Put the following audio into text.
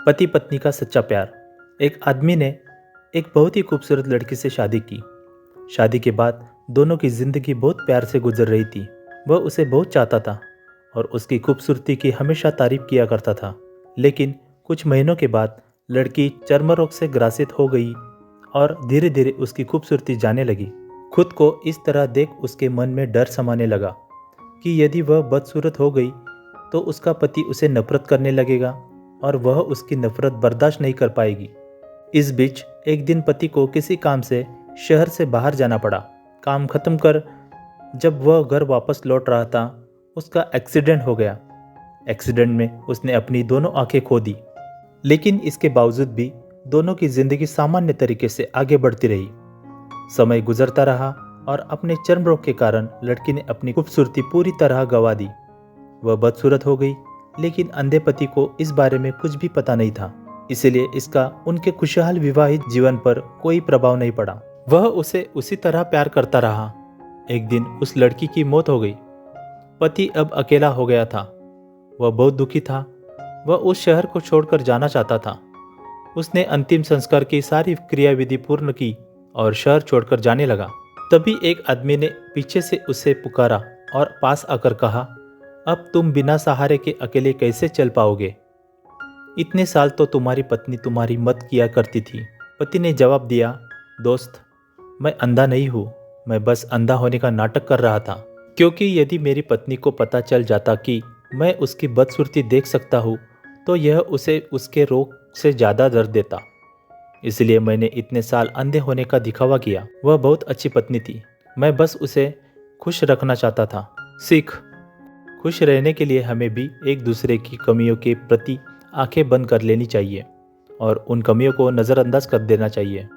पति पत्नी का सच्चा प्यार। एक आदमी ने एक बहुत ही खूबसूरत लड़की से शादी की। शादी के बाद दोनों की जिंदगी बहुत प्यार से गुजर रही थी। वह उसे बहुत चाहता था और उसकी खूबसूरती की हमेशा तारीफ किया करता था। लेकिन कुछ महीनों के बाद लड़की चर्म रोग से ग्रासित हो गई और धीरे धीरे उसकी खूबसूरती जाने लगी। खुद को इस तरह देख उसके मन में डर समाने लगा कि यदि वह बदसूरत हो गई तो उसका पति उसे नफरत करने लगेगा और वह उसकी नफरत बर्दाश्त नहीं कर पाएगी। इस बीच एक दिन पति को किसी काम से शहर से बाहर जाना पड़ा। काम खत्म कर जब वह घर वापस लौट रहा था, उसका एक्सीडेंट हो गया। एक्सीडेंट में उसने अपनी दोनों आंखें खो दी। लेकिन इसके बावजूद भी दोनों की जिंदगी सामान्य तरीके से आगे बढ़ती रही। समय गुजरता रहा और अपने चर्म रोग के कारण लड़की ने अपनी खूबसूरती पूरी तरह गंवा दी। वह बदसूरत हो गई, लेकिन अंधे पति को इस बारे में कुछ भी पता नहीं था। इसलिए इसका उनके खुशहाल विवाहित जीवन पर कोई प्रभाव नहीं पड़ा। वह उसे उसी तरह प्यार करता रहा। एक दिन उस लड़की की मौत हो गई। पति अब अकेला हो गया था। वह बहुत दुखी था। वह उस शहर को छोड़कर जाना चाहता था। उसने अंतिम संस्कार की सारी क्रियाविधि पूर्ण की और शहर छोड़कर जाने लगा। तभी एक आदमी ने पीछे से उसे पुकारा और पास आकर कहा, अब तुम बिना सहारे के अकेले कैसे चल पाओगे? इतने साल तो तुम्हारी पत्नी तुम्हारी मदद किया करती थी। पति ने जवाब दिया, दोस्त, मैं अंधा नहीं हूँ, मैं बस अंधा होने का नाटक कर रहा था। क्योंकि यदि मेरी पत्नी को पता चल जाता कि मैं उसकी बदसूरती देख सकता हूँ तो यह उसे उसके रोग से ज़्यादा दर्द देता। इसलिए मैंने इतने साल अंधे होने का दिखावा किया। वह बहुत अच्छी पत्नी थी, मैं बस उसे खुश रखना चाहता था। सीख, खुश रहने के लिए हमें भी एक दूसरे की कमियों के प्रति आंखें बंद कर लेनी चाहिए और उन कमियों को नज़रअंदाज कर देना चाहिए।